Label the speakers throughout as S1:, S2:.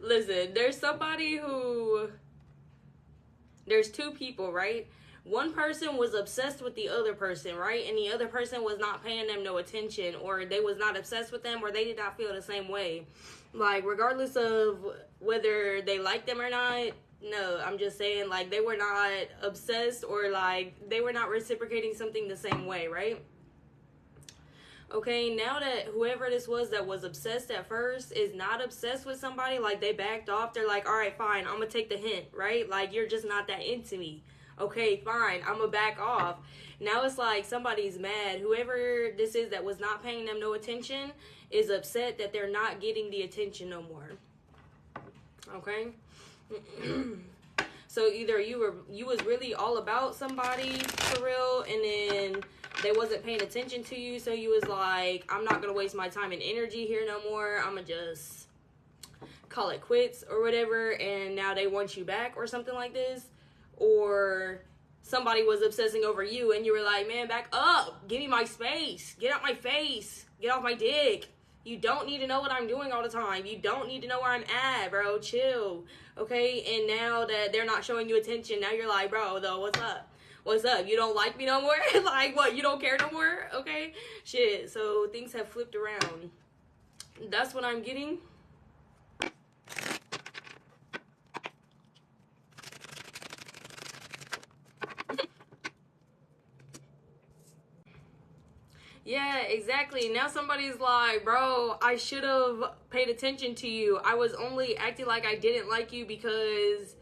S1: Listen, there's two people, right? One person was obsessed with the other person, right? And the other person was not paying them no attention, or they was not obsessed with them, or they did not feel the same way. Like, regardless of whether they liked them or not, no, I'm just saying, like, they were not obsessed, or like they were not reciprocating something the same way, right? Okay, now that whoever this was that was obsessed at first is not obsessed with somebody, like they backed off, they're like, all right, fine, I'm gonna take the hint, right? Like, you're just not that into me. Okay, fine, I'm gonna back off. Now it's like somebody's mad. Whoever this is that was not paying them no attention is upset that they're not getting the attention no more. Okay? So either you was really all about somebody for real, and then they wasn't paying attention to you, so you was like, I'm not gonna waste my time and energy here no more, I'm gonna just call it quits or whatever, and now they want you back or something like this. Or somebody was obsessing over you and you were like, man, back up, give me my space, get out my face, get off my dick. You don't need to know what I'm doing all the time. You don't need to know where I'm at, bro. Chill. Okay? And now that they're not showing you attention, now you're like, bro, though, what's up? What's up? You don't like me no more? Like, what? You don't care no more? Okay? Shit. So things have flipped around. That's what I'm getting. Yeah, exactly. Now somebody's like, bro, I should have paid attention to you. I was only acting like I didn't like you because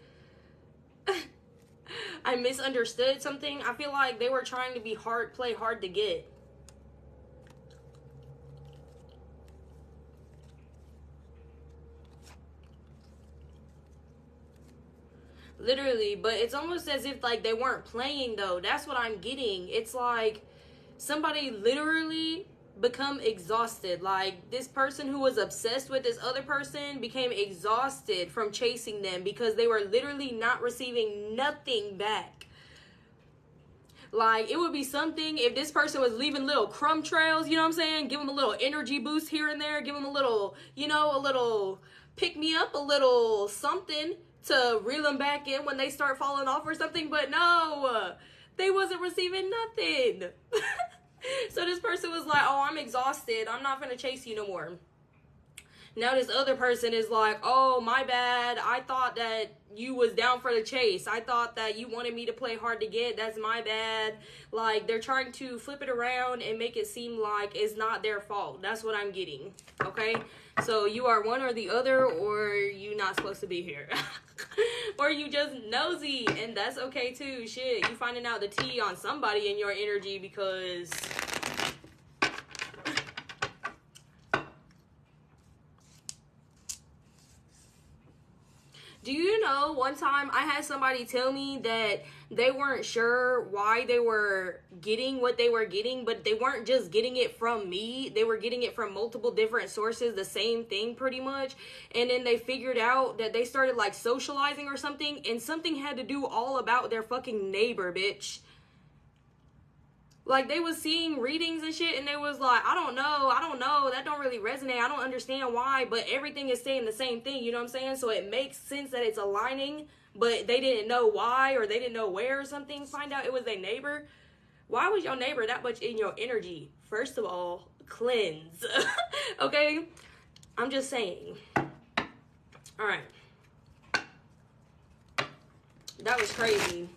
S1: I misunderstood something. I feel like they were trying to be play hard to get. Literally, but it's almost as if like they weren't playing though. That's what I'm getting. It's like somebody literally become exhausted. Like, this person who was obsessed with this other person became exhausted from chasing them because they were literally not receiving nothing back. Like, it would be something if this person was leaving little crumb trails, you know what I'm saying? Give them a little energy boost here and there. Give them a little, you know, a little pick me up, a little something to reel them back in when they start falling off or something. But no, they wasn't receiving nothing. So this person was like, oh, I'm exhausted, I'm not gonna chase you no more. Now this other person is like, oh, my bad, I thought that you was down for the chase, I thought that you wanted me to play hard to get, that's my bad. Like, they're trying to flip it around and make it seem like it's not their fault. That's what I'm getting. Okay, so you are one or the other, or you not supposed to be here. Or you just nosy, and that's okay too. Shit, you finding out the tea on somebody in your energy because do you know, one time I had somebody tell me that they weren't sure why they were getting what they were getting, but they weren't just getting it from me. They were getting it from multiple different sources, the same thing pretty much. And then they figured out that they started like socializing or something, and something had to do all about their fucking neighbor, bitch. Like, they was seeing readings and shit, and they was like, I don't know, that don't really resonate, I don't understand why, but everything is saying the same thing, you know what I'm saying? So it makes sense that it's aligning, but they didn't know why, or they didn't know where or something. Find out it was their neighbor. Why was your neighbor that much in your energy? First of all, cleanse. Okay? I'm just saying. Alright. That was crazy.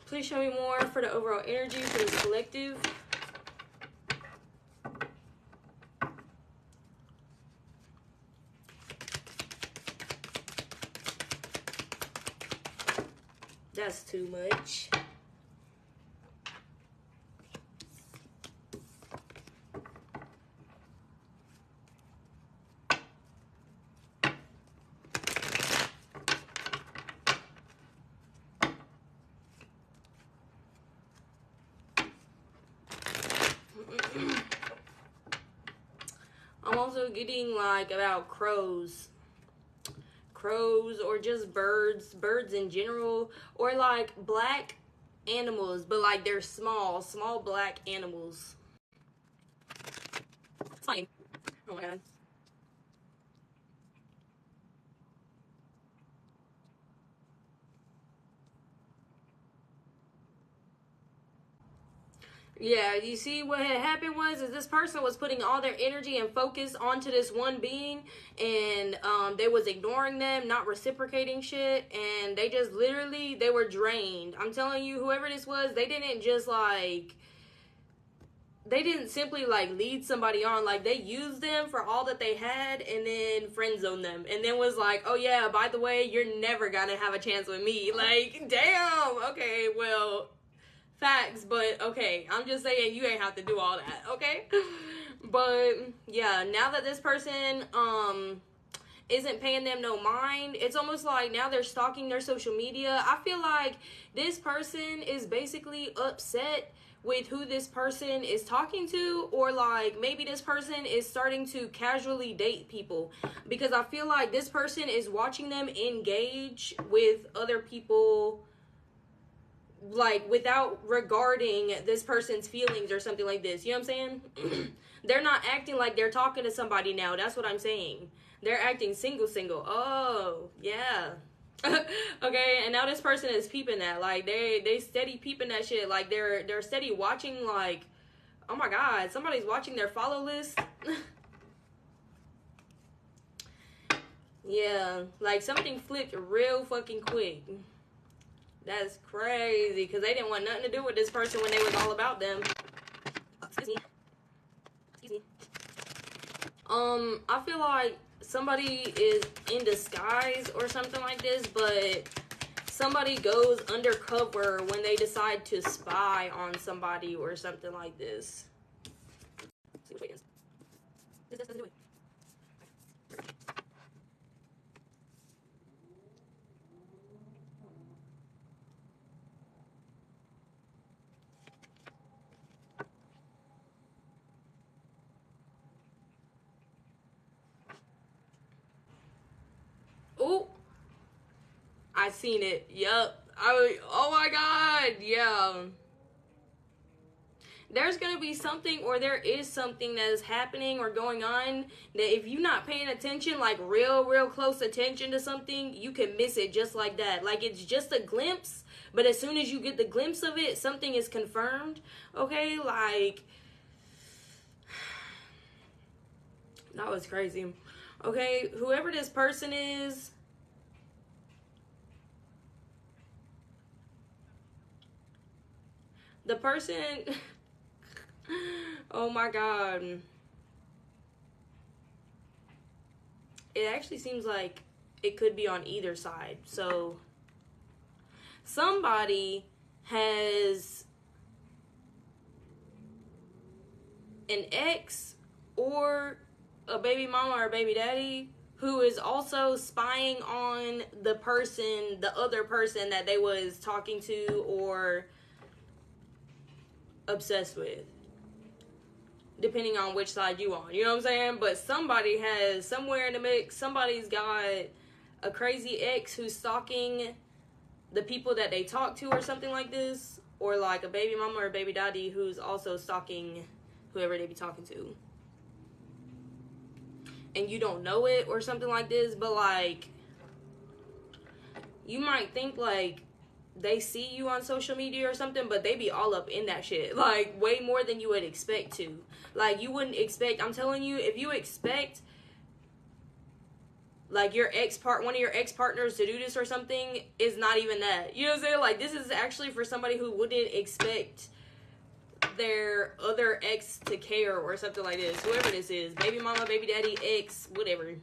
S1: Please show me more for the overall energy for this collective. That's too much. I'm also getting like about crows or just birds in general, or like black animals, but like they're small black animals. It's fine. Oh my god. Yeah, you see what had happened was is this person was putting all their energy and focus onto this one being, and they was ignoring them, not reciprocating shit, and they just literally they were drained. I'm telling you, whoever this was, they didn't just like they didn't simply like lead somebody on. Like they used them for all that they had and then friend zoned them and then was like, oh yeah, by the way, you're never gonna have a chance with me. Like, damn, okay, well, facts, but okay, I'm just saying you ain't have to do all that, okay? But yeah, now that this person isn't paying them no mind, it's almost like now they're stalking their social media. I feel like this person is basically upset with who this person is talking to, or like maybe this person is starting to casually date people, because I feel like this person is watching them engage with other people like without regarding this person's feelings or something like this. You know what I'm saying? They're not acting like they're talking to somebody now. That's what I'm saying. They're acting single. Oh, yeah. Okay, and now this person is peeping that. Like they steady peeping that shit. Like they're steady watching, like, oh my god, somebody's watching their follow list. Yeah, like something flipped real fucking quick. That's crazy, because they didn't want nothing to do with this person when they was all about them. Excuse me. Excuse me. I feel like somebody is in disguise or something like this, but somebody goes undercover when they decide to spy on somebody or something like this. Let's see which way it is. This doesn't do it. Ooh, I seen it. Yup. Oh my god. Yeah. There's gonna be something, or there is something that is happening or going on that if you're not paying attention, like real close attention to something, you can miss it just like that. Like it's just a glimpse, but as soon as you get the glimpse of it, something is confirmed. Okay, like that was crazy. Okay, whoever this person is, the person oh my god, it actually seems like it could be on either side. So somebody has an ex or a baby mama or a baby daddy who is also spying on the other person that they was talking to or obsessed with, depending on which side you on. You know what I'm saying? But somebody has, somewhere in the mix, somebody's got a crazy ex who's stalking the people that they talk to or something like this, or like a baby mama or a baby daddy who's also stalking whoever they be talking to, and you don't know it or something like this. But like you might think like they see you on social media or something, but they be all up in that shit, like way more than you would expect to. Like you wouldn't expect, I'm telling you, if you expect like one of your ex partners to do this or something, is not even that. You know what I'm saying? Like this is actually for somebody who wouldn't expect their other ex to care or something like this. Whoever this is, baby mama, baby daddy, ex, whatever.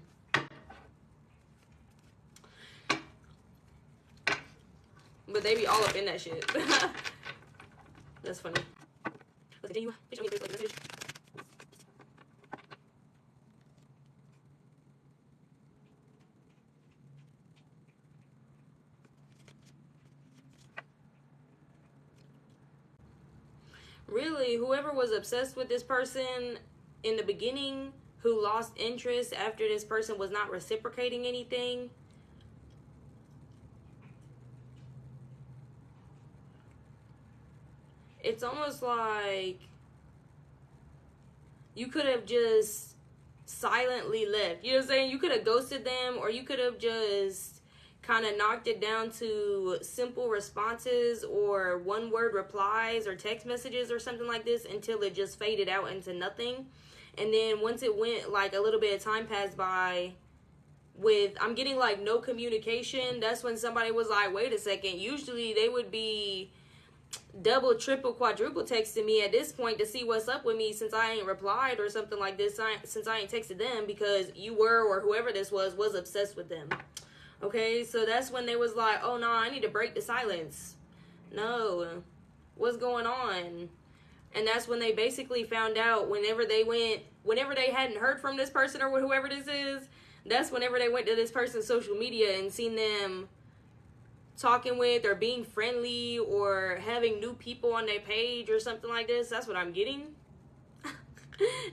S1: But they be all up in that shit. That's funny. Let's continue. Really, whoever was obsessed with this person in the beginning, who lost interest after this person was not reciprocating anything, it's almost like you could have just silently left. You know what I'm saying? You could have ghosted them, or you could have just kind of knocked it down to simple responses or one word replies or text messages or something like this until it just faded out into nothing. And then once it went, like a little bit of time passed by with, I'm getting like no communication, that's when somebody was like, wait a second. Usually they would be double, triple, quadruple texting me at this point to see what's up with me, since I ain't replied or something like this, since I ain't texted them, because you were, or whoever this was obsessed with them. Okay, so that's when they was like, oh no, I need to break the silence. No, what's going on? And that's when they basically found out, whenever they hadn't heard from this person or whoever this is, that's whenever they went to this person's social media and seen them talking with or being friendly or having new people on their page or something like this. That's what I'm getting.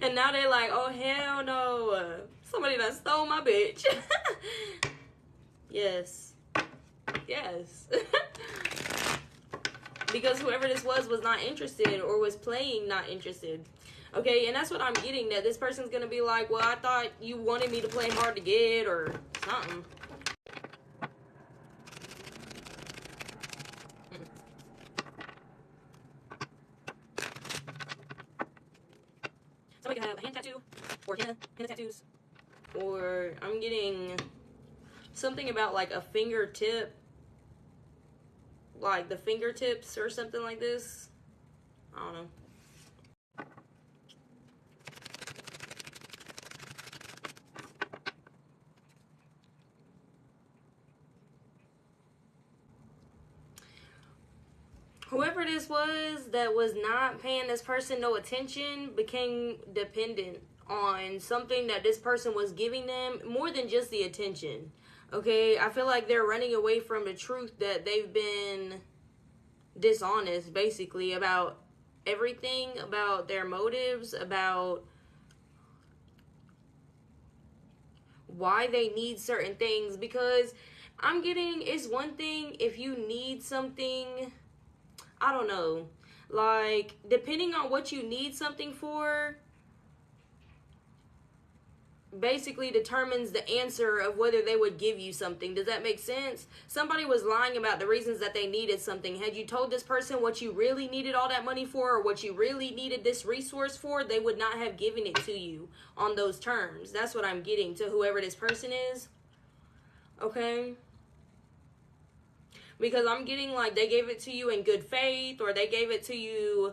S1: And now they're like, oh hell no, somebody done stole my bitch. Yes. Because whoever this was not interested, or was playing not interested. Okay, and that's what I'm getting, that this person's gonna be like, well, I thought you wanted me to play hard to get or something. Somebody can have a hand tattoo, or henna tattoos. Or I'm getting something about like a fingertip, like the fingertips or something like this. I don't know. Whoever this was that was not paying this person no attention became dependent on something that this person was giving them, more than just the attention. Okay, I feel like they're running away from the truth that they've been dishonest, basically, about everything, about their motives, about why they need certain things. Because I'm getting, it's one thing if you need something, I don't know, like, depending on what you need something for, basically determines the answer of whether they would give you something. Does that make sense? Somebody was lying about the reasons that they needed something. Had you told this person what you really needed all that money for, or what you really needed this resource for, they would not have given it to you on those terms. That's what I'm getting to whoever this person is. Okay? Because I'm getting like they gave it to you in good faith, or they gave it to you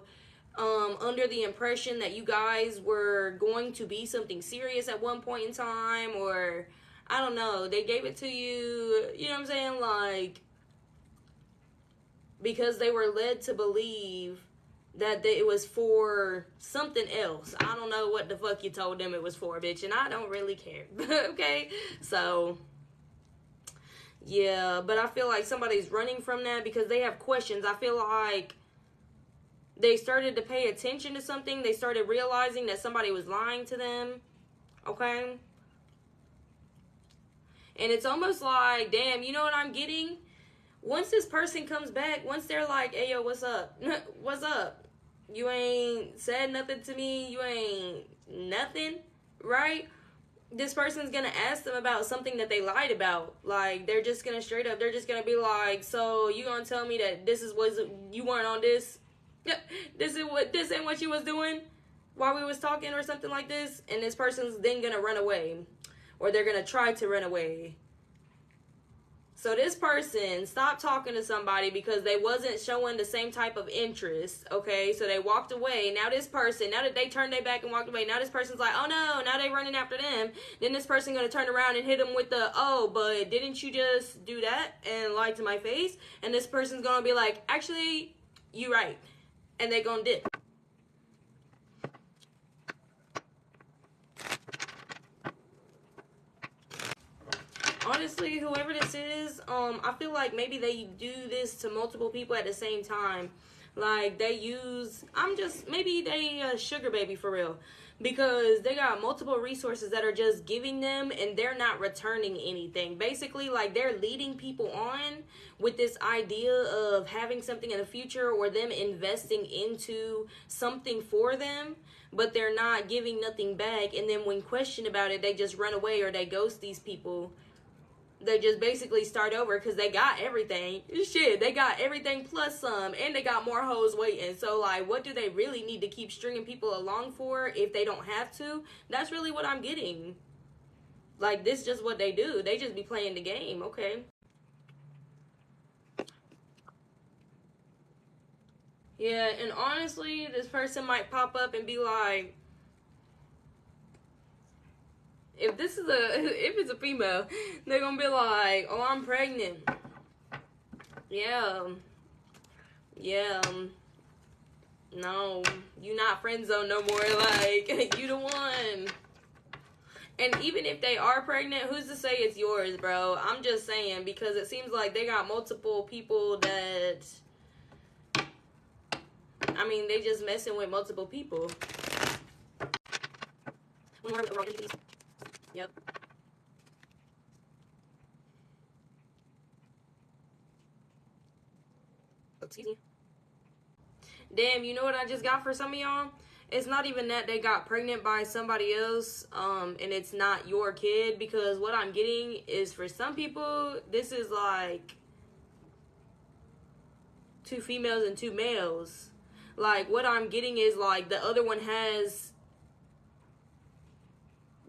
S1: under the impression that you guys were going to be something serious at one point in time, or I don't know, they gave it to you, you know what I'm saying, like, because they were led to believe that it was for something else. I don't know what the fuck you told them it was for, bitch, and I don't really care. Okay, so yeah, but I feel like somebody's running from that because they have questions. I feel like they started to pay attention to something. They started realizing that somebody was lying to them. Okay? And it's almost like, damn, you know what I'm getting? Once this person comes back, once they're like, hey, yo, what's up? What's up? You ain't said nothing to me. You ain't nothing, right? This person's gonna ask them about something that they lied about. Like, they're just gonna straight up, they're just gonna be like, so you gonna tell me that you weren't on this? This ain't what you was doing while we was talking, or something like this. And this person's then gonna run away, or they're gonna try to run away. So this person stopped talking to somebody because they wasn't showing the same type of interest. Okay, so they walked away. Now this person, now that they turned their back and walked away, now this person's like, oh no, now they running after them. Then this person gonna turn around and hit them with the, oh, but didn't you just do that and lie to my face? And this person's gonna be like, actually, you right. And they gonna dip. Honestly, whoever this is, I feel like maybe they do this to multiple people at the same time. Like, maybe they a sugar baby for real. Because they got multiple resources that are just giving them, and they're not returning anything. Basically, like, they're leading people on with this idea of having something in the future, or them investing into something for them. but they're not giving nothing back. And then when questioned about it, they just run away or they ghost these people. They just basically start over because they got everything. Shit, they got everything plus some, and they got more hoes waiting. So, like, what do they really need to keep stringing people along for if they don't have to? That's really what I'm getting. Like, this is just what they do. They just be playing the game, okay? Yeah, and honestly, this person might pop up and be like, if it's a female, they're gonna be like, oh, I'm pregnant. Yeah. No, you not friend zone no more. Like, you the one. And even if they are pregnant, who's to say it's yours, bro? I'm just saying, because it seems like they got multiple people that, I mean, they just messing with multiple people. Yep. Excuse me. Damn, you know what I just got for some of y'all? It's not even that they got pregnant by somebody else, and it's not your kid, because what I'm getting is, for some people, this is like 2 females and 2 males. Like, what I'm getting is, like, the other one has,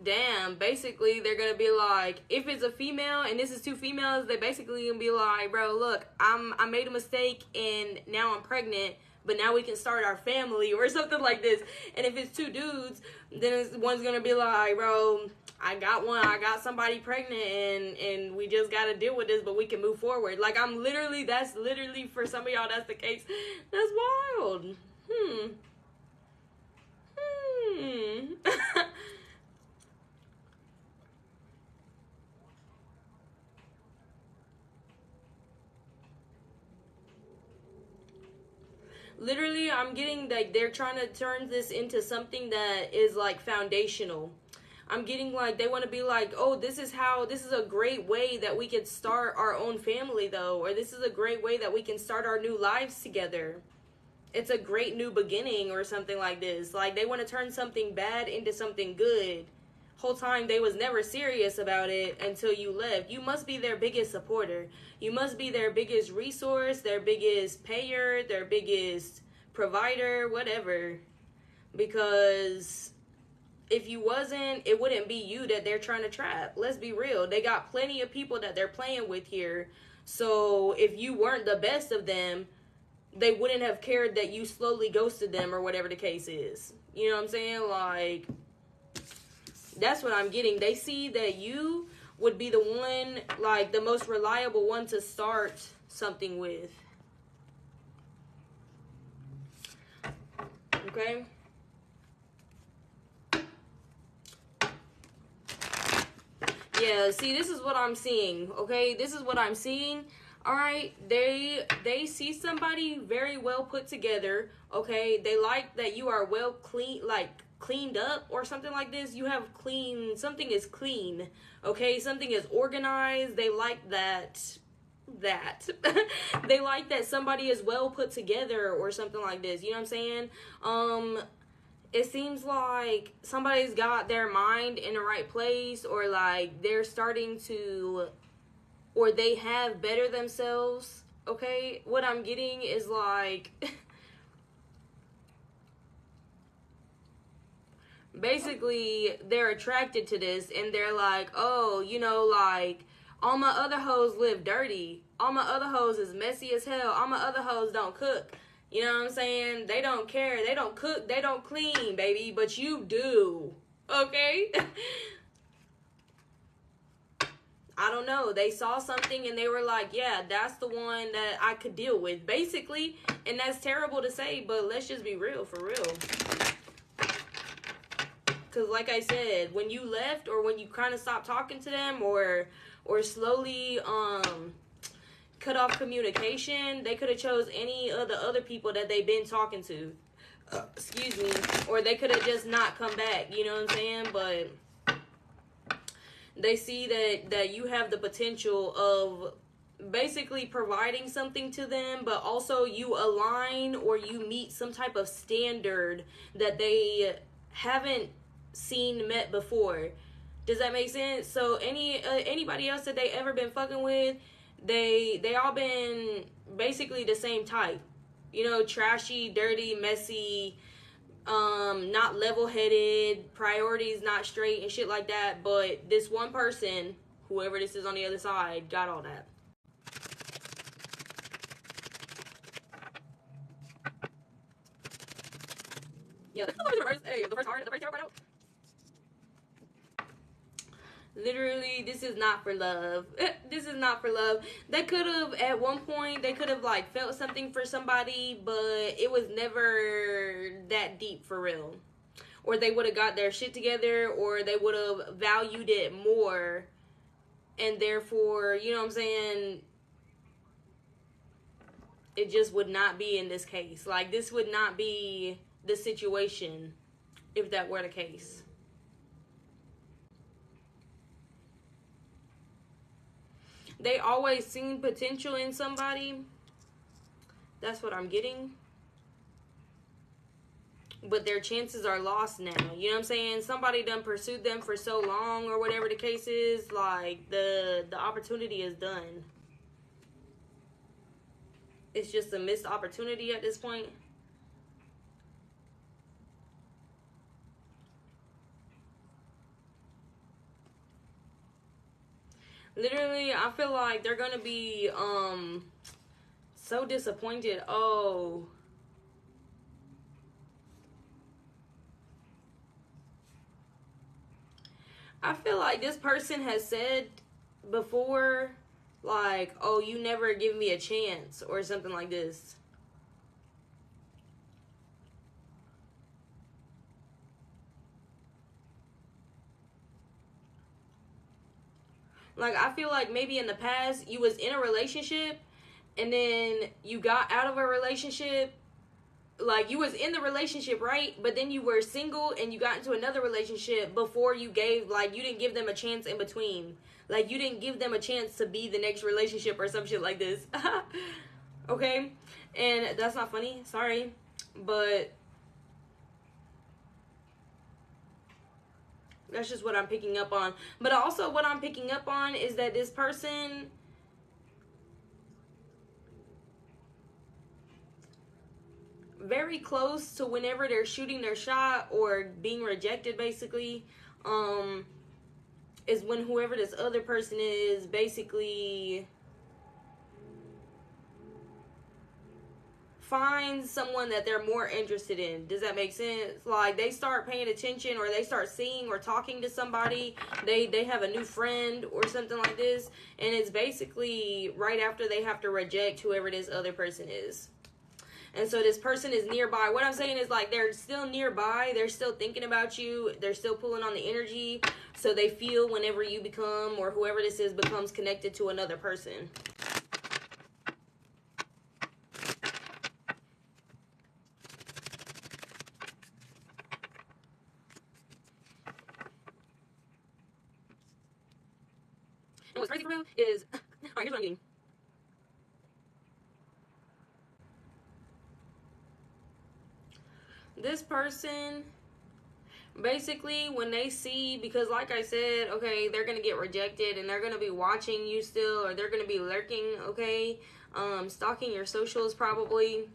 S1: damn, basically, they're gonna be like, if it's a female and this is 2 females, they basically gonna be like, bro, look, I made a mistake and now I'm pregnant, but now we can start our family, or something like this. And if it's 2 dudes, then one's gonna be like, bro, I got somebody pregnant, and we just gotta deal with this, but we can move forward. Like, that's literally, for some of y'all, that's the case. That's wild. Literally, I'm getting like they're trying to turn this into something that is like foundational. I'm getting like they want to be like, oh, this is a great way that we could start our own family, though, or this is a great way that we can start our new lives together. It's a great new beginning, or something like this. Like, they want to turn something bad into something good. Whole time they was never serious about it until you left. You must be their biggest supporter. You must be their biggest resource, their biggest payer, their biggest provider, whatever. Because if you wasn't, it wouldn't be you that they're trying to trap. Let's be real. They got plenty of people that they're playing with here. So if you weren't the best of them, they wouldn't have cared that you slowly ghosted them, or whatever the case is. You know what I'm saying? Like, that's what I'm getting. They see that you would be the one, like, the most reliable one to start something with. Okay? Yeah, see, this is what I'm seeing, okay? This is what I'm seeing. All right, they see somebody very well put together, okay? They like that you are well cleaned up, or something like this. You have something is clean, okay? Something is organized. They like that they like that somebody is well put together, or something like this. You know what I'm saying? It seems like somebody's got their mind in the right place, or like they're starting to, or they have better themselves, okay? What I'm getting is like basically they're attracted to this, and they're like, oh, you know, like, all my other hoes live dirty. All my other hoes is messy as hell. All my other hoes don't cook. You know what I'm saying? They don't care. They don't cook. They don't clean, baby. But you do. Okay? I don't know. They saw something and they were like, yeah, that's the one that I could deal with, basically. And that's terrible to say, but let's just be real, for real. Because like I said, when you left, or when you kind of stopped talking to them, or slowly cut off communication, they could have chose any of the other people that they've been talking to. Excuse me. Or they could have just not come back, you know what I'm saying? But they see that you have the potential of basically providing something to them, but also you align, or you meet some type of standard that they haven't met before. Does that make sense? So anybody else that they ever been fucking with, they all been basically the same type. You know, trashy, dirty, messy, not level-headed, priorities not straight and shit like that. But this one person, whoever this is on the other side, got all that. Yeah, the first card right out. Literally, this is not for love. This is not for love. They could have, at one point, they could have, like, felt something for somebody, but it was never that deep for real. Or they would have got their shit together, or they would have valued it more, and therefore, you know what I'm saying, it just would not be in this case. Like, this would not be the situation if that were the case. They always seen potential in somebody. That's what I'm getting. But their chances are lost now. You know what I'm saying? Somebody done pursued them for so long or whatever the case is. Like, the opportunity is done. It's just a missed opportunity at this point. Literally, I feel like they're gonna be so disappointed. Oh, I feel like this person has said before, like, oh, you never give me a chance or something like this. Like, I feel like maybe in the past you was in a relationship and then you got out of a relationship. Like, you was in the relationship, right? But then you were single and you got into another relationship before you gave, like, you didn't give them a chance in between. Like, you didn't give them a chance to be the next relationship or some shit like this. Okay? And that's not funny. Sorry. But that's just what I'm picking up on. But also what I'm picking up on is that this person very close to whenever they're shooting their shot or being rejected, basically, is when whoever this other person is basically finds someone that they're more interested in. Does that make sense? Like, they start paying attention or they start seeing or talking to somebody. They have a new friend or something like this. And it's basically right after they have to reject whoever this other person is. And so this person is nearby. What I'm saying is, like, they're still nearby. They're still thinking about you. They're still pulling on the energy. So they feel whenever you become, or whoever this is, becomes connected to another person. And what's crazy for real is, alright, here's what I'm getting. This person, basically, when they see, because like I said, okay, they're gonna get rejected and they're gonna be watching you still, or they're gonna be lurking, okay, stalking your socials probably,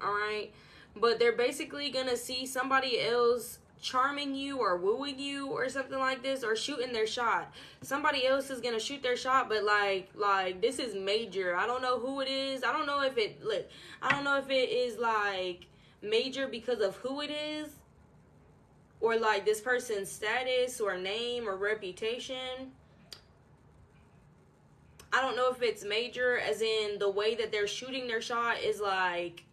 S1: alright, but they're basically gonna see somebody else charming you or wooing you or something like this, or shooting their shot. Somebody else is gonna shoot their shot, but like this is major. I don't know who it is. I don't know if it, look, I don't know if it is like major because of who it is, or like this person's status or name or reputation. I don't know if it's major as in the way that they're shooting their shot is like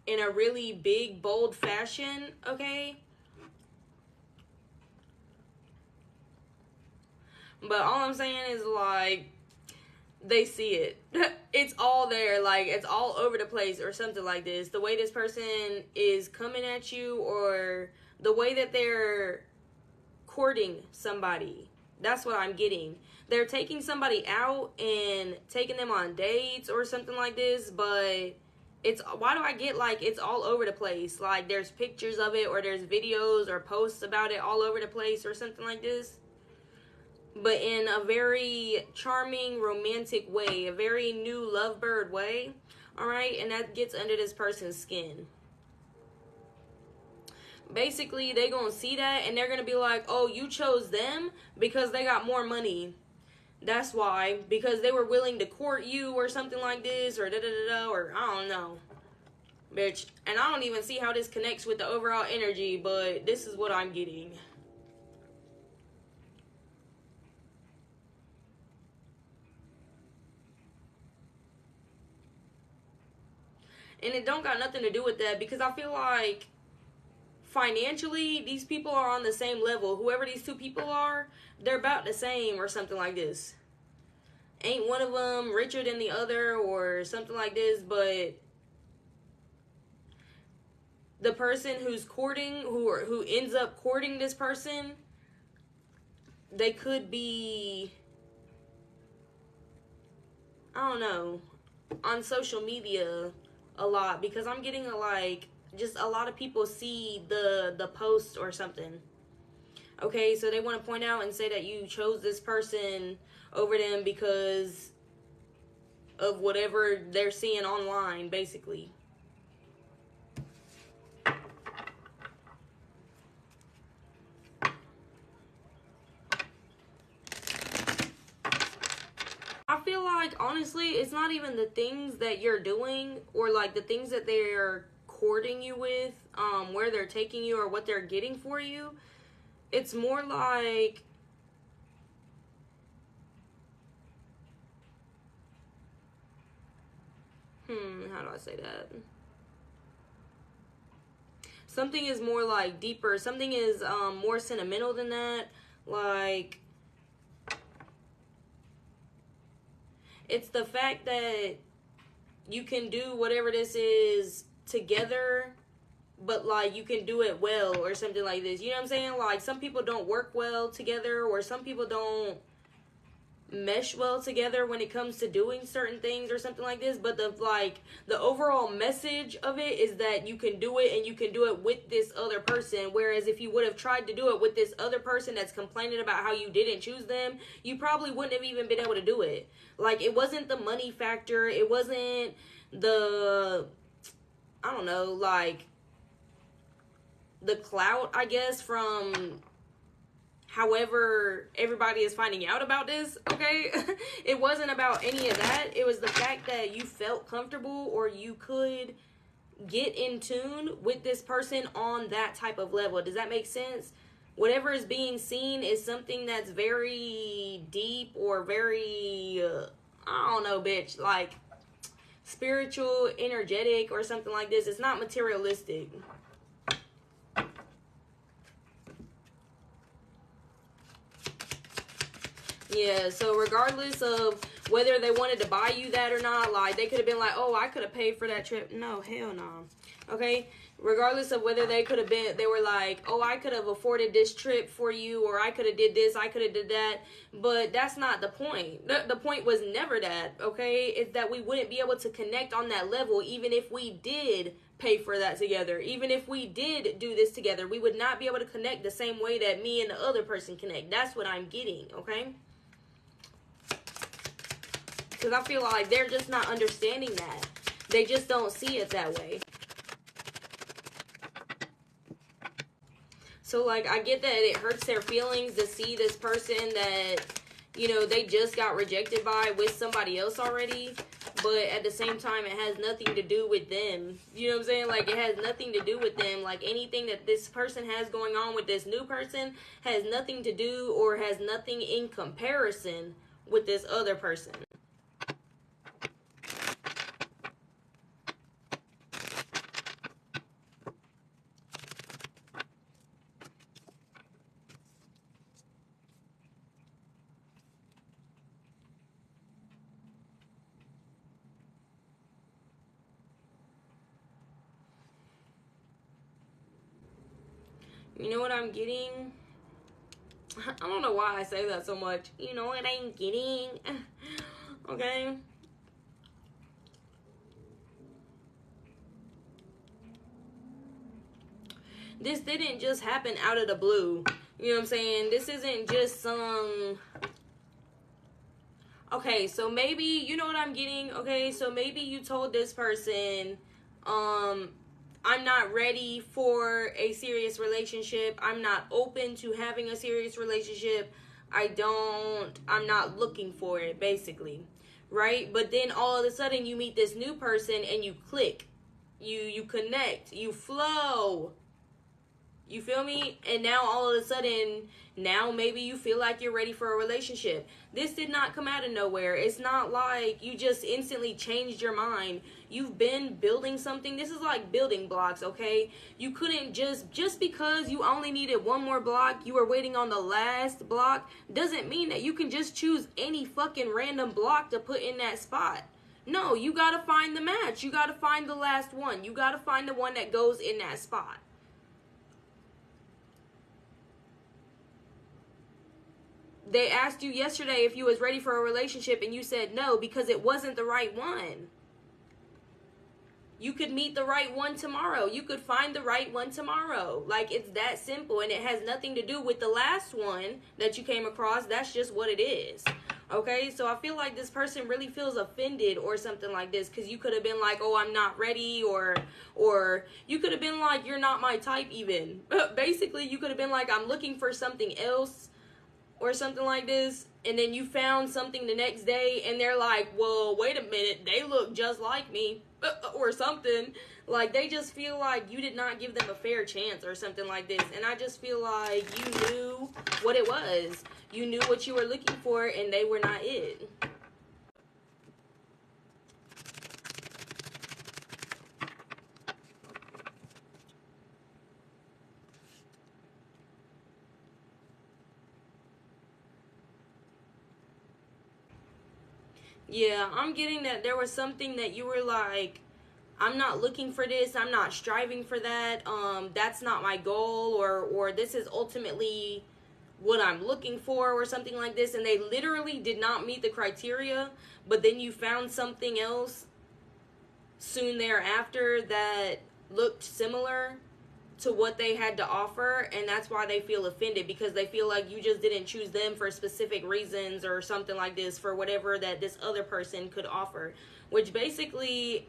S1: in a really big, bold fashion, okay? But all I'm saying is, like, they see it. It's all there, like, it's all over the place or something like this. The way this person is coming at you, or the way that they're courting somebody. That's what I'm getting. They're taking somebody out and taking them on dates or something like this, but it's, why do I get like it's all over the place? Like there's pictures of it, or there's videos or posts about it all over the place or something like this. But in a very charming, romantic way, a very new lovebird way. Alright, and that gets under this person's skin. Basically, they gonna see that and they're gonna be like, oh, you chose them because they got more money. That's why, because they were willing to court you or something like this, or da-da-da-da, or I don't know. Bitch, and I don't even see how this connects with the overall energy, but this is what I'm getting. And it don't got nothing to do with that, because I feel like financially, these people are on the same level. Whoever these two people are, they're about the same or something like this. Ain't one of them richer than the other or something like this, but the person who's courting, who ends up courting this person, they could be, I don't know, on social media a lot, because I'm getting just a lot of people see the post or something. Okay, so they want to point out and say that you chose this person over them because of whatever they're seeing online, basically. I feel like, honestly, it's not even the things that you're doing or like the things that they're courting you with, where they're taking you or what they're getting for you. It's more like, how do I say that? Something is more like deeper. Something is more sentimental than that. Like, it's the fact that you can do whatever this is together, but like you can do it well or something like this. You know what I'm saying? Like, some people don't work well together, or some people don't mesh well together when it comes to doing certain things or something like this, but the overall message of it is that you can do it, and you can do it with this other person. Whereas if you would have tried to do it with this other person that's complaining about how you didn't choose them, you probably wouldn't have even been able to do it. Like, it wasn't the money factor, it wasn't the, I don't know, like the clout, I guess, from however everybody is finding out about this, okay? It wasn't about any of that. It was the fact that you felt comfortable, or you could get in tune with this person on that type of level. Does that make sense? Whatever is being seen is something that's very deep, or very, I don't know, bitch, like spiritual, energetic, or something like this. It's not materialistic. Yeah, so regardless of whether they wanted to buy you that or not, like, they could have been like, oh, I could have paid for that trip. No, hell no. Okay? Regardless of whether they could have been, they were like, oh, I could have afforded this trip for you, or I could have did this, I could have did that. But that's not the point. The point was never that, okay? It's that we wouldn't be able to connect on that level, even if we did pay for that together. Even if we did do this together, we would not be able to connect the same way that me and the other person connect. That's what I'm getting, okay? Because I feel like they're just not understanding that. They just don't see it that way. So, like, I get that it hurts their feelings to see this person that, you know, they just got rejected by with somebody else already. But at the same time, it has nothing to do with them. You know what I'm saying? Like, it has nothing to do with them. Like, anything that this person has going on with this new person has nothing to do, or has nothing in comparison with this other person. You know what I'm getting? I don't know why I say that so much. You know what I'm getting? Okay? This didn't just happen out of the blue. You know what I'm saying? This isn't just some... Okay, so maybe, you know what I'm getting? Okay, so maybe you told this person, I'm not ready for a serious relationship. I'm not open to having a serious relationship. I'm not looking for it, basically. Right? But then all of a sudden you meet this new person and you click. You connect. You flow. You feel me? And now all of a sudden, now maybe you feel like you're ready for a relationship. This did not come out of nowhere. It's not like you just instantly changed your mind. You've been building something. This is like building blocks, okay? You couldn't just because you only needed one more block, you were waiting on the last block, doesn't mean that you can just choose any fucking random block to put in that spot. No, you gotta find the match. You gotta find the last one. You gotta find the one that goes in that spot. They asked you yesterday if you was ready for a relationship and you said no because it wasn't the right one. You could meet the right one tomorrow. You could find the right one tomorrow. Like, it's that simple, and it has nothing to do with the last one that you came across. That's just what it is. Okay, so I feel like this person really feels offended or something like this, because you could have been like, oh, I'm not ready, or you could have been like, you're not my type even. Basically, you could have been like, I'm looking for something else, or something like this, and then you found something the next day, and they're like, well, wait a minute, they look just like me, or something. Like, they just feel like you did not give them a fair chance, or something like this, and I just feel like you knew what it was. You knew what you were looking for, and they were not it. Yeah, I'm getting that there was something that you were like, I'm not looking for this, I'm not striving for that, that's not my goal, or this is ultimately what I'm looking for, or something like this, and they literally did not meet the criteria, but then you found something else soon thereafter that looked similar to what they had to offer, and that's why they feel offended, because they feel like you just didn't choose them for specific reasons or something like this, for whatever that this other person could offer, which basically,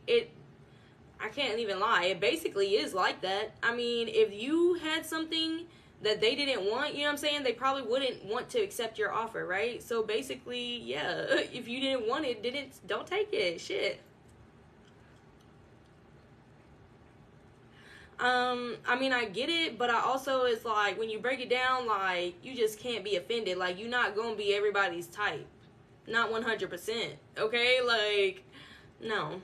S1: I can't even lie, it basically is like that. I mean, if you had something that they didn't want, you know what I'm saying, they probably wouldn't want to accept your offer, right? So basically, yeah, if you didn't want it, don't take it, shit. I mean, I get it, but I also, it's like, when you break it down, like, you just can't be offended. Like, you're not gonna be everybody's type. Not 100%. Okay? Like, no.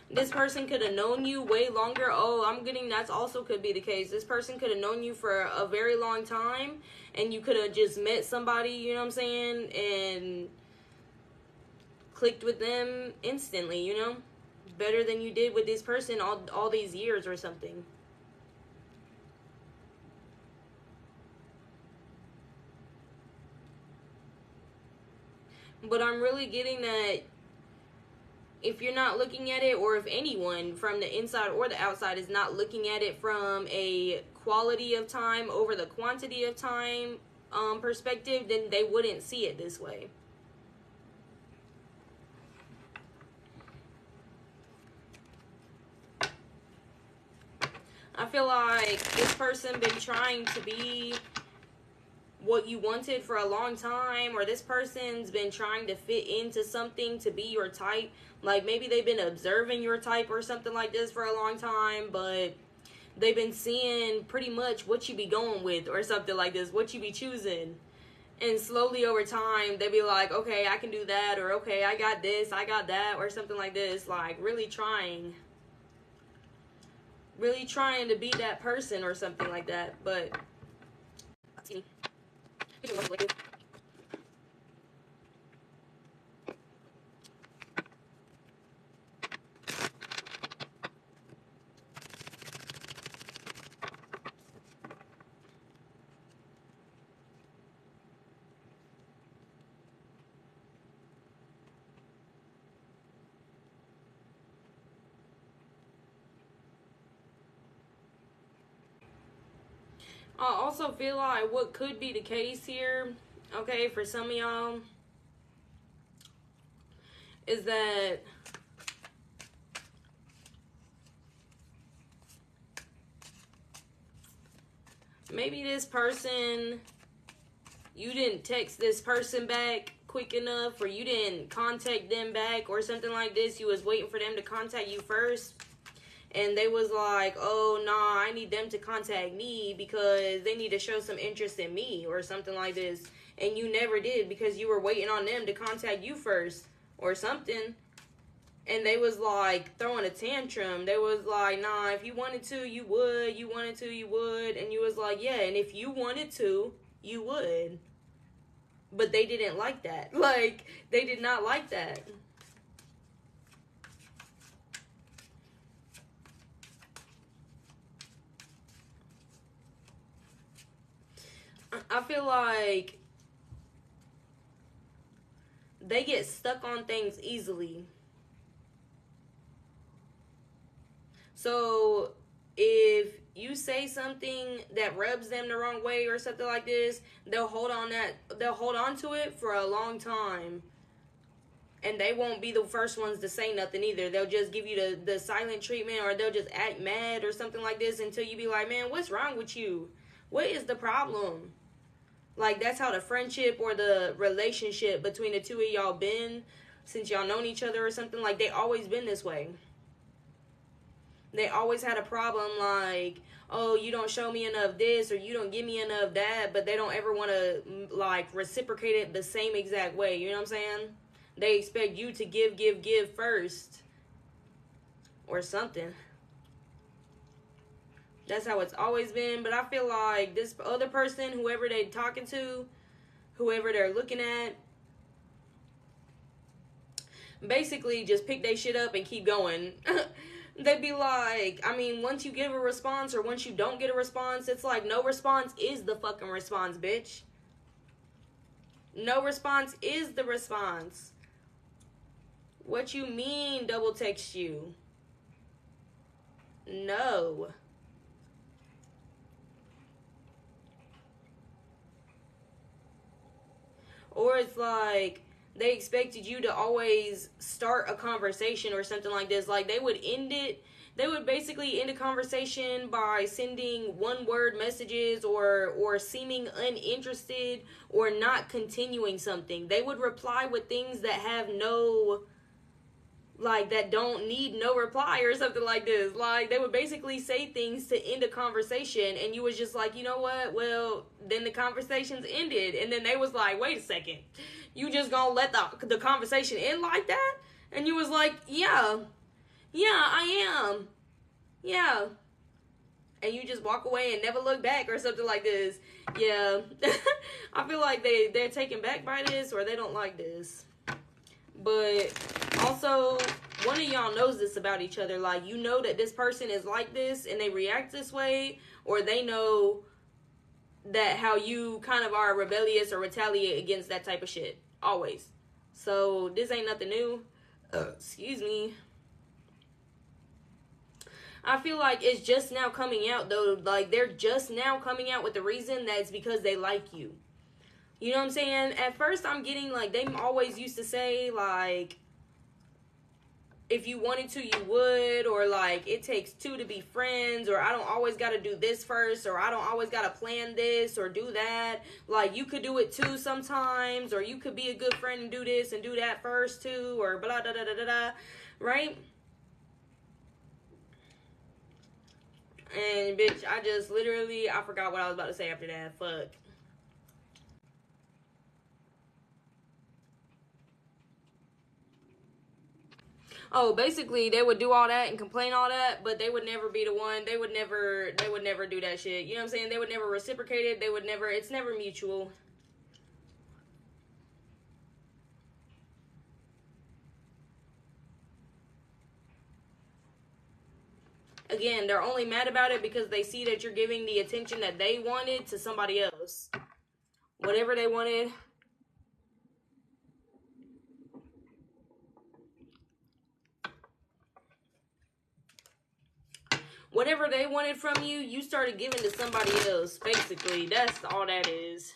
S1: This person could have known you way longer. Oh, I'm getting that's also could be the case. This person could have known you for a very long time, and you could have just met somebody, you know what I'm saying, and clicked with them instantly, you know? Better than you did with this person all these years or something. But I'm really getting that if you're not looking at it, or if anyone from the inside or the outside is not looking at it from a quality of time over the quantity of time perspective, then they wouldn't see it this way. I feel like this person been trying to be what you wanted for a long time, or this person's been trying to fit into something to be your type. Like, maybe they've been observing your type or something like this for a long time, but they've been seeing pretty much what you be going with or something like this, what you be choosing. And slowly over time, they be like, okay, I can do that, or okay, I got this, I got that, or something like this. Like, really trying to be that person or something like that. But I also feel like what could be the case here, okay, for some of y'all, is that maybe this person, you didn't text this person back quick enough, or you didn't contact them back or something like this. You was waiting for them to contact you first, and they was like, oh nah, I need them to contact me because they need to show some interest in me or something like this, and you never did because you were waiting on them to contact you first or something. And they was like throwing a tantrum. They was like, nah, if you wanted to, you would. You wanted to, you would. And you was like, yeah, and if you wanted to, you would. But they didn't like that. Like, they did not like that. I feel like they get stuck on things easily. So if you say something that rubs them the wrong way or something like this, they'll hold on to it for a long time. And they won't be the first ones to say nothing either. They'll just give you the silent treatment, or they'll just act mad or something like this until you be like, man, what's wrong with you? What is the problem? Like, that's how the friendship or the relationship between the two of y'all been since y'all known each other or something. Like, they always been this way. They always had a problem like, oh, you don't show me enough this, or you don't give me enough that, but they don't ever want to, like, reciprocate it the same exact way. You know what I'm saying? They expect you to give first or something. That's how it's always been. But I feel like this other person, whoever they're talking to, whoever they're looking at, basically just pick their shit up and keep going. They'd be like, I mean, once you give a response or once you don't get a response, it's like no response is the fucking response, bitch. No response is the response. What you mean double text you? No. Or it's like they expected you to always start a conversation or something like this. Like, they would basically end a conversation by sending one word messages, or seeming uninterested, or not continuing something. They would reply with things that have no, like, that don't need no reply or something like this. Like, they would basically say things to end a conversation, and you was just like, you know what, well, then the conversation's ended. And then they was like, wait a second, you just gonna let the conversation end like that? And you was like, yeah, I am, yeah. And you just walk away and never look back or something like this. Yeah. I feel like they're taken back by this, or they don't like this. But also, one of y'all knows this about each other. Like, you know that this person is like this and they react this way, or they know that how you kind of are rebellious or retaliate against that type of shit. Always. So, this ain't nothing new. Excuse me. I feel like it's just now coming out, though. Like, they're just now coming out with the reason that it's because they like you. You know what I'm saying? At first, I'm getting, like, they always used to say, like, if you wanted to, you would, or, like, it takes two to be friends, or I don't always got to do this first, or I don't always got to plan this or do that. Like, you could do it too sometimes, or you could be a good friend and do this and do that first too, or blah, da, da, da, da, da, right? And, bitch, I forgot what I was about to say after that. Fuck. Oh, basically, they would do all that and complain all that, but they would never be the one. They would never do that shit. You know what I'm saying? They would never reciprocate it. It's never mutual. Again, they're only mad about it because they see that you're giving the attention that they wanted to somebody else. Whatever they wanted. Whatever they wanted from you, you started giving to somebody else. Basically, that's all that is.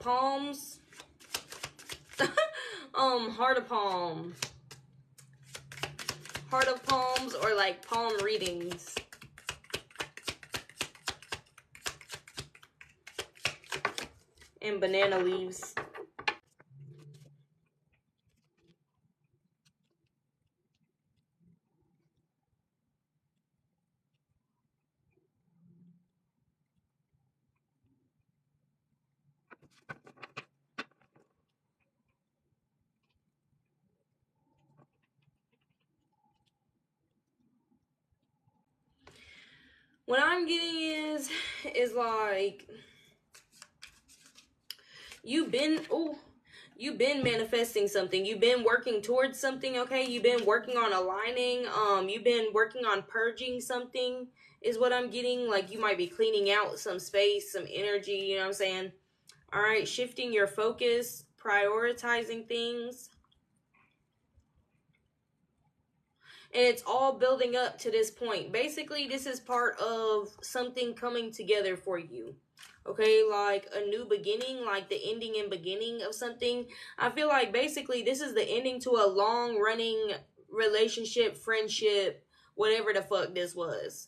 S1: Palms. Heart of palm. Heart of palms, or like palm readings. And banana leaves. What I'm getting is like, you've been manifesting something. You've been working towards something, okay? You've been working on aligning. You've been working on purging something, is what I'm getting. Like, you might be cleaning out some space, some energy, you know what I'm saying? All right, shifting your focus, prioritizing things. And it's all building up to this point. Basically, this is part of something coming together for you. Okay, like a new beginning, like the ending and beginning of something. I feel like basically this is the ending to a long running relationship, friendship, whatever the fuck this was.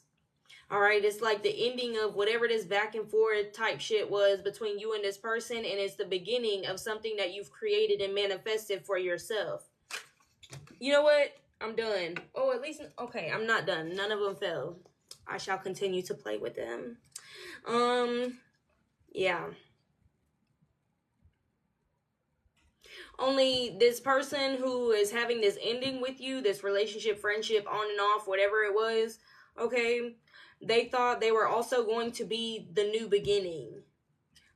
S1: All right, it's like the ending of whatever this back and forth type shit was between you and this person, and it's the beginning of something that you've created and manifested for yourself. You know what? I'm done. Oh, at least, okay, I'm not done. None of them fell. I shall continue to play with them. Yeah. Only this person who is having this ending with you, this relationship, friendship, on and off, whatever it was, okay, they thought they were also going to be the new beginning.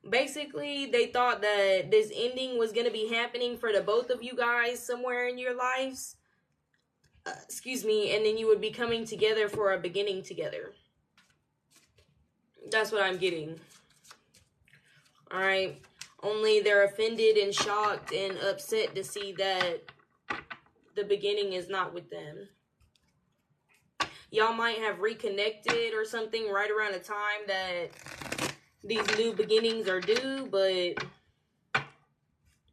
S1: Basically, they thought that this ending was going to be happening for the both of you guys somewhere in your lives. Excuse me, and then you would be coming together for a beginning together. That's what I'm getting. Alright. Only they're offended and shocked and upset to see that the beginning is not with them. Y'all might have reconnected or something right around the time that these new beginnings are due, but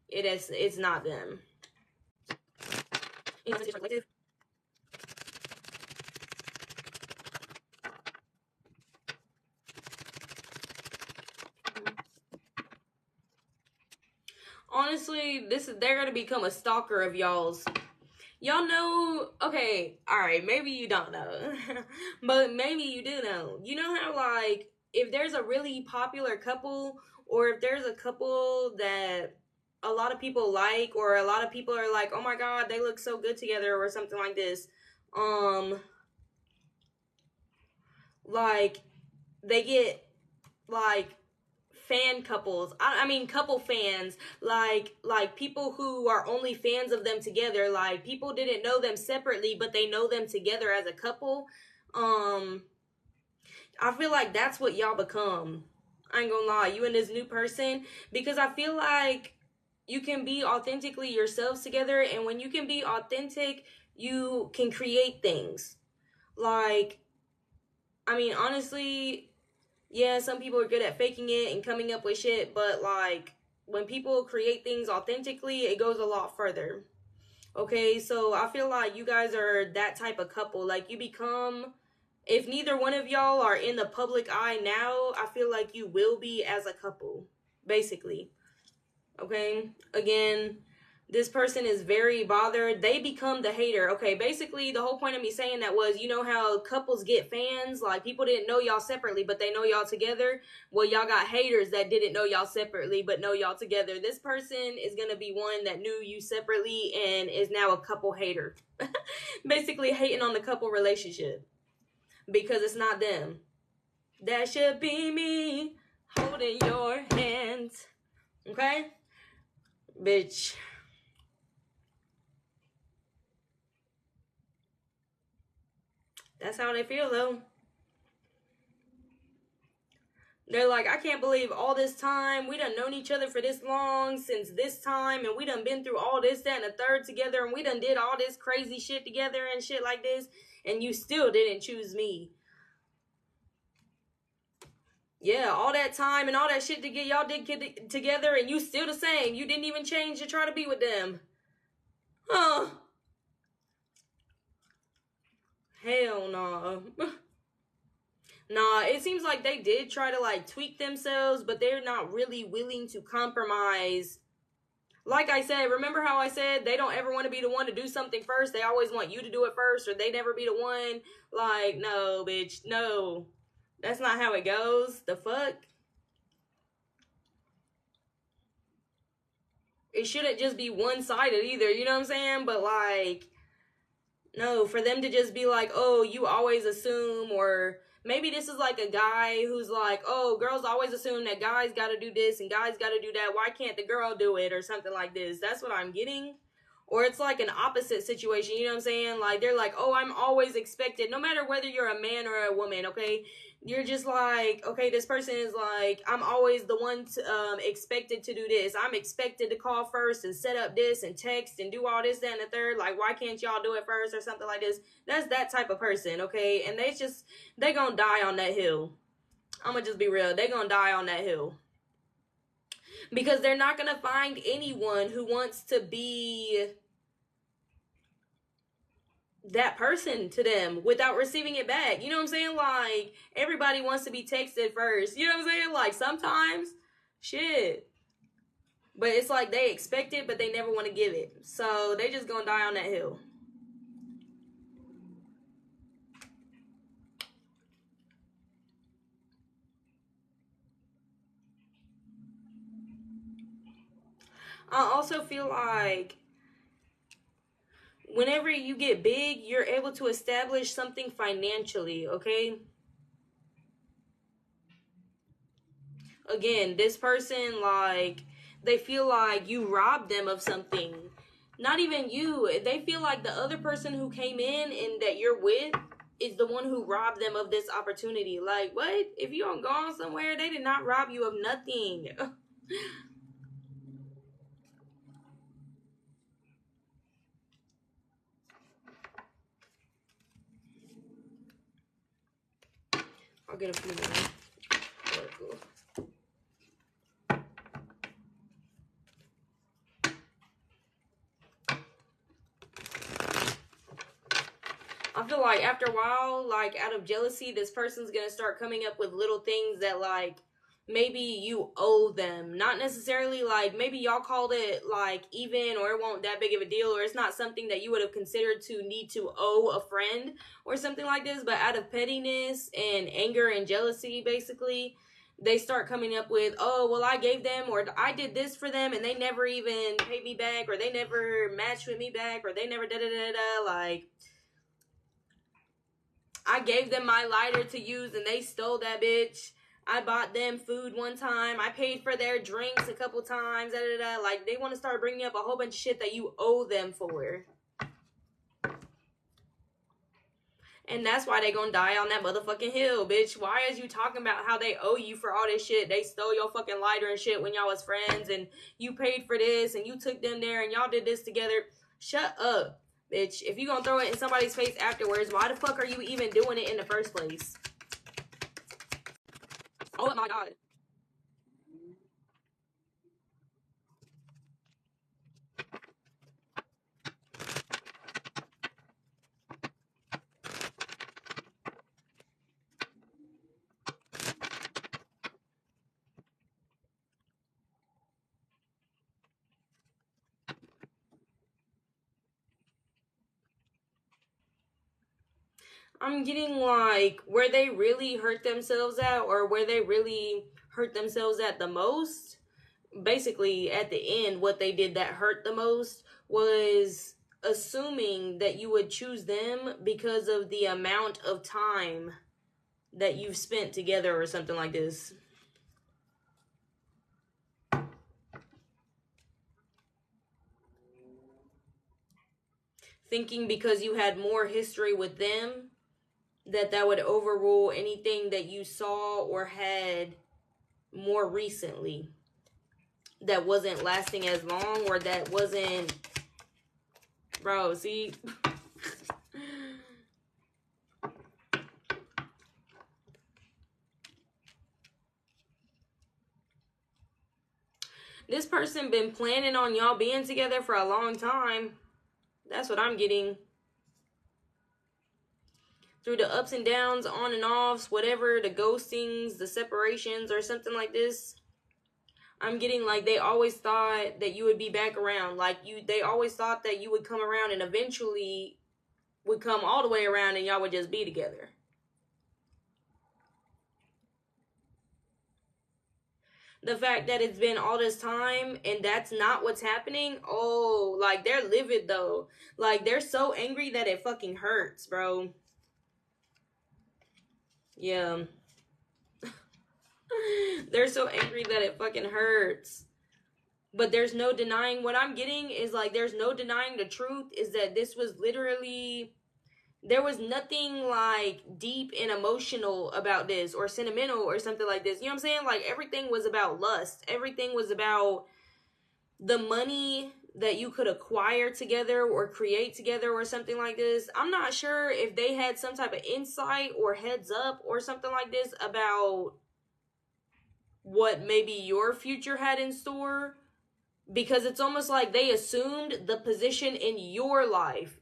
S1: it's not them. Honestly, they're gonna become a stalker of y'all's. Y'all know, okay, alright, maybe you don't know. But maybe you do know. You know how, like, if there's a really popular couple, or if there's a couple that a lot of people like, or a lot of people are like, oh my god, they look so good together, or something like this, like, they get, like, fan couples. I mean couple fans, like people who are only fans of them together. Like, people didn't know them separately, but they know them together as a couple. I feel like that's what y'all become. I ain't gonna lie, you and this new person, because I feel like you can be authentically yourselves together, and when you can be authentic, you can create things. Like, I mean, honestly, yeah, some people are good at faking it and coming up with shit, but like, when people create things authentically, it goes a lot further. Okay, so I feel like you guys are that type of couple. Like, you become, if neither one of y'all are in the public eye now, I feel like you will be as a couple, basically. Okay, again, this person is very bothered. They become the hater. Okay, basically, the whole point of me saying that was, you know how couples get fans? Like, people didn't know y'all separately, but they know y'all together. Well, y'all got haters that didn't know y'all separately, but know y'all together. This person is going to be one that knew you separately and is now a couple hater. Basically, hating on the couple relationship because it's not them. That should be me holding your hands. Okay? Bitch. That's how they feel, though. They're like, I can't believe all this time. We done known each other for this long, since this time, and we done been through all this, that, and the third together, and we done did all this crazy shit together and shit like this, and you still didn't choose me. Yeah, all that time and all that shit to get y'all did get together, and you still the same. You didn't even change to try to be with them. Huh. Hell no. Nah, it seems like they did try to like tweak themselves, but they're not really willing to compromise. Like I said, remember how I said they don't ever want to be the one to do something first? They always want you to do it first, or they never be the one. Like, no, bitch, no. That's not how it goes. The fuck? It shouldn't just be one-sided either, you know what I'm saying? But like, no, for them to just be like, oh, you always assume, or maybe this is like a guy who's like, oh, girls always assume that guys gotta do this and guys gotta do that. Why can't the girl do it, or something like this? That's what I'm getting. Or it's like an opposite situation, you know what I'm saying? Like, they're like, oh, I'm always expected, no matter whether you're a man or a woman, okay? You're just like, okay, this person is like, I'm always the one expected to do this. I'm expected to call first and set up this and text and do all this, that, and the third. Like, why can't y'all do it first, or something like this? That's that type of person, okay? And they gonna die on that hill. I'm gonna just be real. They gonna die on that hill. Because they're not gonna find anyone who wants to be that person to them without receiving it back. You know what I'm saying? Like, everybody wants to be texted first. You know what I'm saying? Like, sometimes, shit. But it's like they expect it, but they never want to give it. So they just gonna die on that hill. I also feel like whenever you get big, you're able to establish something financially, okay? Again, this person, like, they feel like you robbed them of something. Not even you. They feel like the other person who came in and that you're with is the one who robbed them of this opportunity. Like, what? If you don't go on somewhere, they did not rob you of nothing. I'll get a few more. Very cool. I feel like after a while, like, out of jealousy, this person's gonna start coming up with little things that, like, maybe you owe them. Not necessarily, like, maybe y'all called it, like, even, or it won't that big of a deal, or it's not something that you would have considered to need to owe a friend or something like this, but out of pettiness and anger and jealousy, basically, they start coming up with, oh, well, I gave them, or I did this for them, and they never even paid me back, or they never matched with me back, or they never da-da-da-da, like, I gave them my lighter to use and they stole that bitch. I bought them food one time. I paid for their drinks a couple times. Da, da, da. Like, they want to start bringing up a whole bunch of shit that you owe them for. And that's why they gonna die on that motherfucking hill, bitch. Why is you talking about how they owe you for all this shit? They stole your fucking lighter and shit when y'all was friends, and you paid for this, and you took them there, and y'all did this together. Shut up, bitch. If you gonna throw it in somebody's face afterwards, why the fuck are you even doing it in the first place? Oh my god. I'm getting like where they really hurt themselves at, or where they really hurt themselves at the most. Basically, at the end, what they did that hurt the most was assuming that you would choose them because of the amount of time that you've spent together or something like this. Thinking because you had more history with them that would overrule anything that you saw or had more recently that wasn't lasting as long, or that wasn't, bro, see. This person been planning on y'all being together for a long time. That's what I'm getting. Through the ups and downs, on and offs, whatever, the ghostings, the separations, or something like this. I'm getting like they always thought that you would be back around. Like they always thought that you would come around, and eventually would come all the way around and y'all would just be together. The fact that it's been all this time and that's not what's happening, oh, like they're livid though. Like they're so angry that it fucking hurts, bro. Yeah. They're so angry that it fucking hurts. But there's no denying, what I'm getting is like there's no denying the truth is that this was literally, there was nothing like deep and emotional about this or sentimental or something like this. You know what I'm saying? Like everything was about lust. Everything was about the money that you could acquire together or create together or something like this. I'm not sure if they had some type of insight or heads up or something like this about what maybe your future had in store, because it's almost like they assumed the position in your life.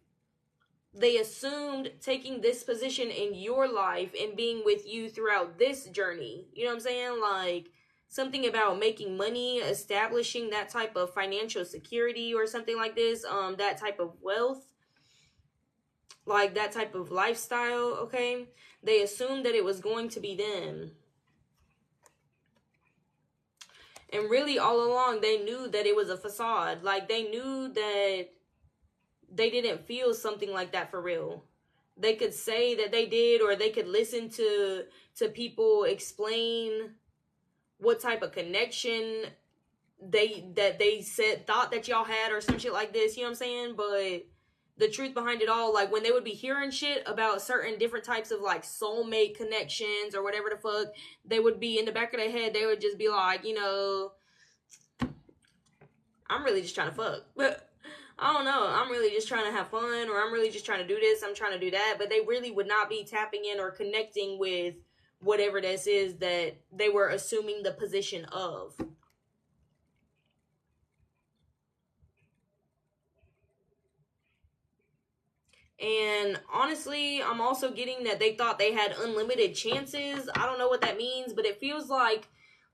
S1: They assumed taking this position in your life and being with you throughout this journey. You know what I'm saying? Like something about making money, establishing that type of financial security or something like this, that type of wealth, like that type of lifestyle, okay? They assumed that it was going to be them. And really all along they knew that it was a facade. Like they knew that they didn't feel something like that for real. They could say that they did, or they could listen to people explain what type of connection they said thought that y'all had or some shit like this, you know what I'm saying? But the truth behind it all, like when they would be hearing shit about certain different types of like soulmate connections or whatever the fuck, they would be in the back of their head, they would just be like, you know, I'm really just trying to fuck. But I don't know, I'm really just trying to have fun, or I'm really just trying to do this, I'm trying to do that. But they really would not be tapping in or connecting with whatever this is that they were assuming the position of. And honestly, I'm also getting that they thought they had unlimited chances. I don't know what that means, but it feels like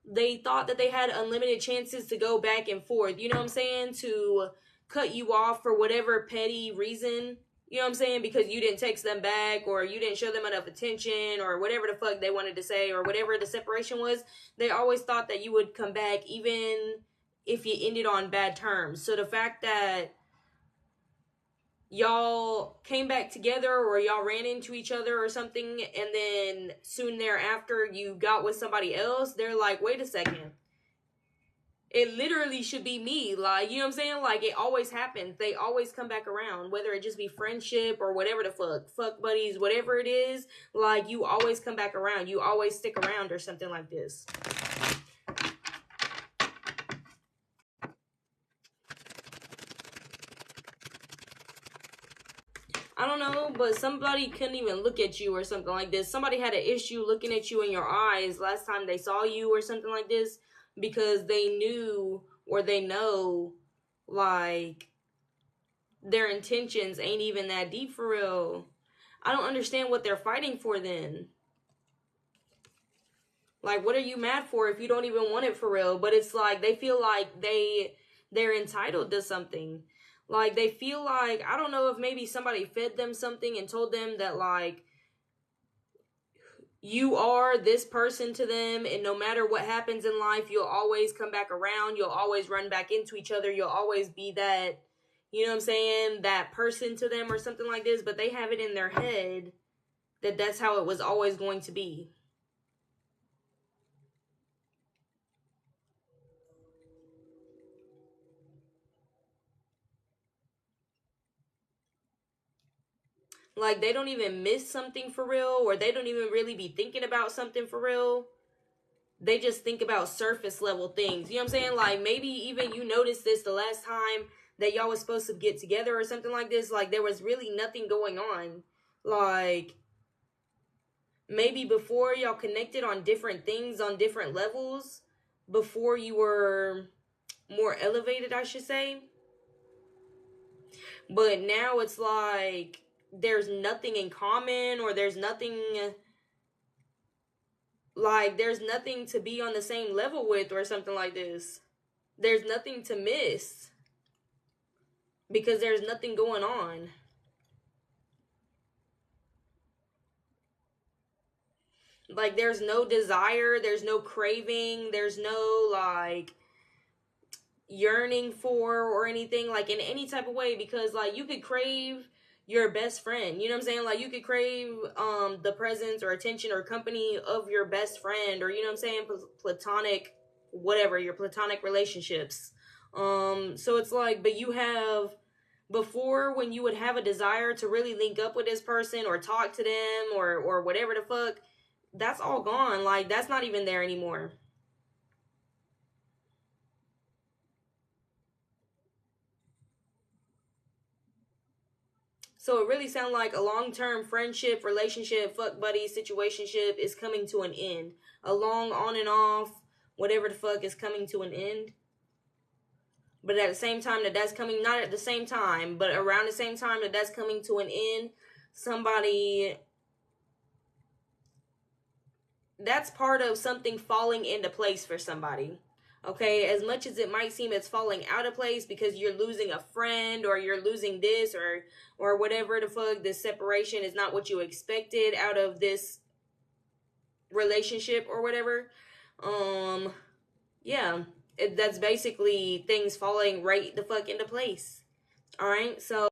S1: they thought that they had unlimited chances to go back and forth. You know what I'm saying? To cut you off for whatever petty reason. You know what I'm saying? Because you didn't text them back, or you didn't show them enough attention, or whatever the fuck they wanted to say, or whatever the separation was. They always thought that you would come back even if you ended on bad terms. So the fact that y'all came back together, or y'all ran into each other or something, and then soon thereafter you got with somebody else, they're like, wait a second, it literally should be me. Like, you know what I'm saying? Like, it always happens. They always come back around, whether it just be friendship or whatever the fuck buddies, whatever it is. Like, you always come back around, you always stick around or something like this. I don't know, but somebody couldn't even look at you or something like this. Somebody had an issue looking at you in your eyes last time they saw you or something like this, because they knew, or they know, like, their intentions ain't even that deep for real. I don't understand what they're fighting for then. Like, what are you mad for if you don't even want it for real? But it's like they feel like they're entitled to something. Like they feel like, I don't know if maybe somebody fed them something and told them that like you are this person to them, and no matter what happens in life, you'll always come back around, you'll always run back into each other, you'll always be that, you know what I'm saying, that person to them or something like this. But they have it in their head that that's how it was always going to be. Like they don't even miss something for real, or they don't even really be thinking about something for real. they just think about surface level things. You know what I'm saying? Like, maybe even you noticed this the last time that y'all was supposed to get together or something like this. Like, there was really nothing going on. Like, maybe before y'all connected on different things on different levels, before you were more elevated, I should say. But now it's like there's nothing in common, or there's nothing, like, there's nothing to be on the same level with, or something like this. There's nothing to miss because there's nothing going on. Like, there's no desire, there's no craving, there's no, like, yearning for or anything, like, in any type of way. Because, like, you could crave your best friend, you know what I'm saying? Like, you could crave the presence or attention or company of your best friend, or, you know what I'm saying, platonic, whatever, your platonic relationships. So it's like, but you have, before, when you would have a desire to really link up with this person or talk to them or whatever the fuck, that's all gone. Like, that's not even there anymore. So it really sounds like a long-term friendship, relationship, fuck buddy, situationship is coming to an end. A long on and off, whatever the fuck, is coming to an end. But at the same time that that's coming, not at the same time, but around the same time that that's coming to an end, somebody, that's part of something falling into place for somebody. Okay, as much as it might seem it's falling out of place because you're losing a friend, or you're losing this, or whatever the fuck, this separation is not what you expected out of this relationship or whatever. Yeah, that's basically things falling right the fuck into place. All right, so